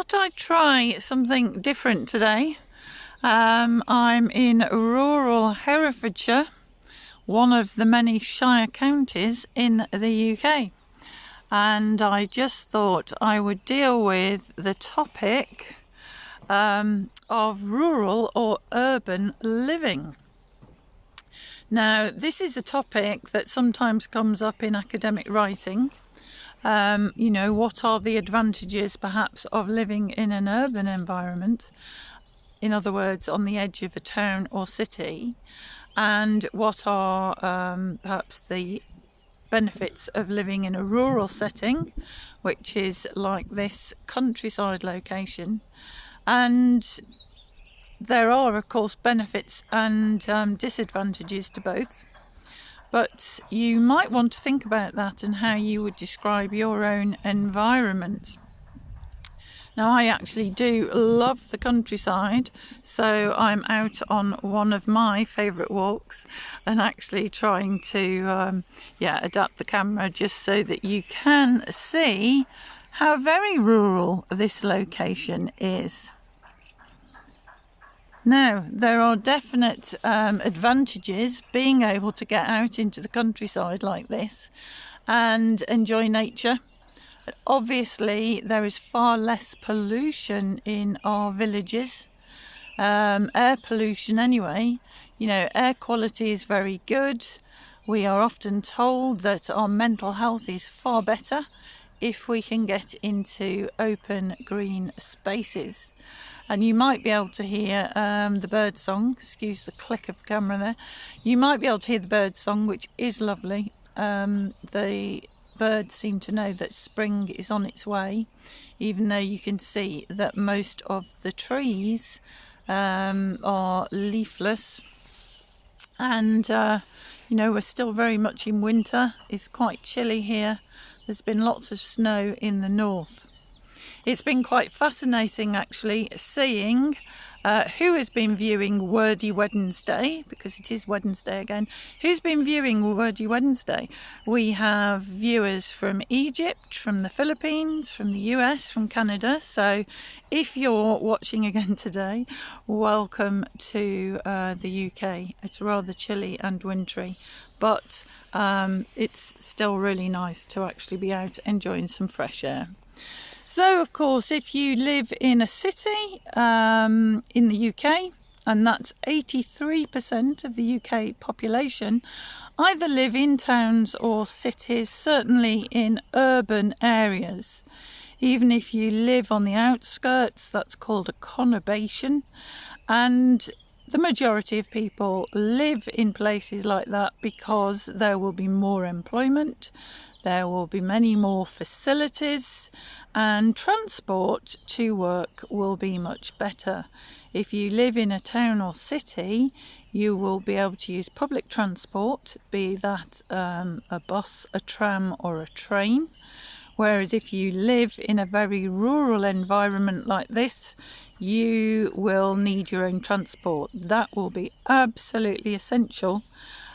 thought I'd try something different today. I'm in rural Herefordshire, one of the many Shire counties in the UK, and I just thought I would deal with the topic of rural or urban living. Now, this is a topic that sometimes comes up in academic writing. What are the advantages perhaps of living in an urban environment? In other words, on the edge of a town or city. And what are perhaps the benefits of living in a rural setting, which is like this countryside location. And there are, of course, benefits and disadvantages to both. But you might want to think about that and how you would describe your own environment. Now, I actually do love the countryside, so I'm out on one of my favourite walks and actually trying to adapt the camera just so that you can see how very rural this location is. Now, there are definite advantages being able to get out into the countryside like this and enjoy nature. Obviously, there is far less pollution in our villages, air pollution anyway. Air quality is very good. We are often told that our mental health is far better if we can get into open green spaces. And you might be able to hear the bird song. Excuse the click of the camera there. You might be able to hear the bird song, which is lovely. The birds seem to know that spring is on its way, even though you can see that most of the trees are leafless. And, we're still very much in winter. It's quite chilly here. There's been lots of snow in the north. It's been quite fascinating actually seeing who has been viewing Wordy Wednesday, because it is Wednesday again. Who's been viewing Wordy Wednesday? We have viewers from Egypt, from the Philippines, from the US, from Canada. So if you're watching again today, welcome to the UK. It's rather chilly and wintry, but it's still really nice to actually be out enjoying some fresh air. So, of course, if you live in a city in the UK, and that's 83% of the UK population, either live in towns or cities, certainly in urban areas. Even if you live on the outskirts, that's called a conurbation. And the majority of people live in places like that because there will be more employment, there will be many more facilities, and transport to work will be much better. If you live in a town or city, you will be able to use public transport, be that a bus, a tram or a train. Whereas if you live in a very rural environment like this, you will need your own transport. That will be absolutely essential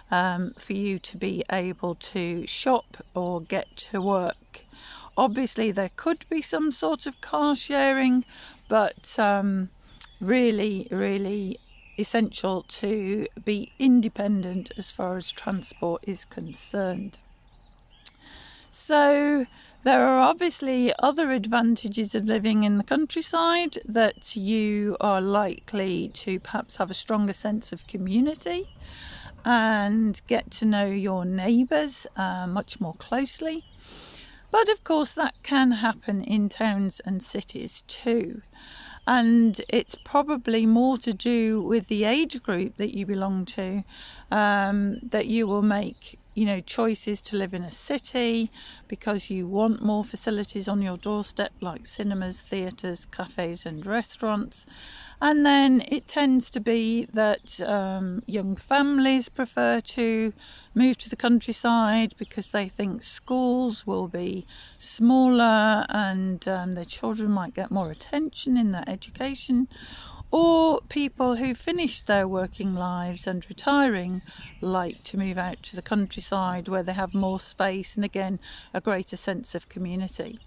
for you to be able to shop or get to work. Obviously, there could be some sort of car sharing, but really essential to be independent as far as transport is concerned. So there are obviously other advantages of living in the countryside, that you are likely to perhaps have a stronger sense of community and get to know your neighbours much more closely. But of course that can happen in towns and cities too. And it's probably more to do with the age group that you belong to, that you will make choices to live in a city because you want more facilities on your doorstep, like cinemas, theatres, cafes and restaurants. And then it tends to be that young families prefer to move to the countryside because they think schools will be smaller and their children might get more attention in their education. Or people who finished their working lives and retiring like to move out to the countryside where they have more space and again a greater sense of community.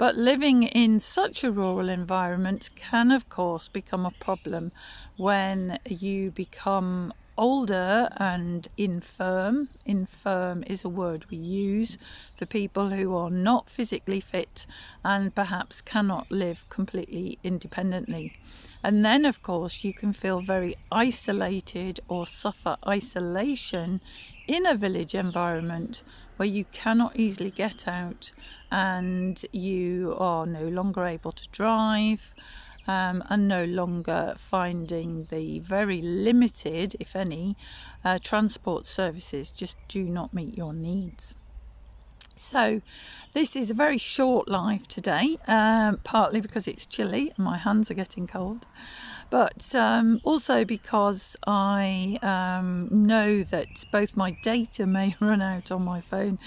But living in such a rural environment can of course become a problem when you become older and infirm. Infirm is a word we use for people who are not physically fit and perhaps cannot live completely independently. And then of course you can feel very isolated or suffer isolation in a village environment where you cannot easily get out and you are no longer able to drive, and no longer finding the very limited, if any, transport services just do not meet your needs. So this is a very short live today, partly because it's chilly and my hands are getting cold, but also because I know that both my data may run out on my phone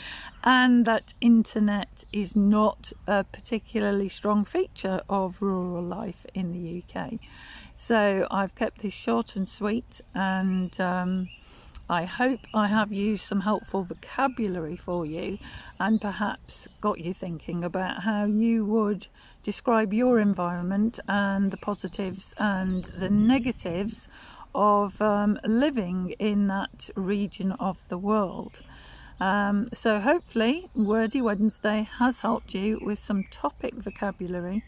and that internet is not a particularly strong feature of rural life in the UK. So I've kept this short and sweet, and I hope I have used some helpful vocabulary for you and perhaps got you thinking about how you would describe your environment and the positives and the negatives of living in that region of the world. So hopefully Wordy Wednesday has helped you with some topic vocabulary.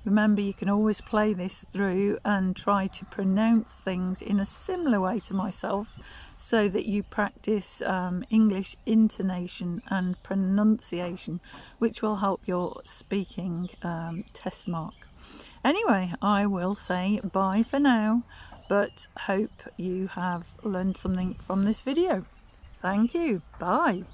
Remember, you can always play this through and try to pronounce things in a similar way to myself so that you practice English intonation and pronunciation, which will help your speaking test mark. Anyway, I will say bye for now, but hope you have learned something from this video. Thank you. Bye.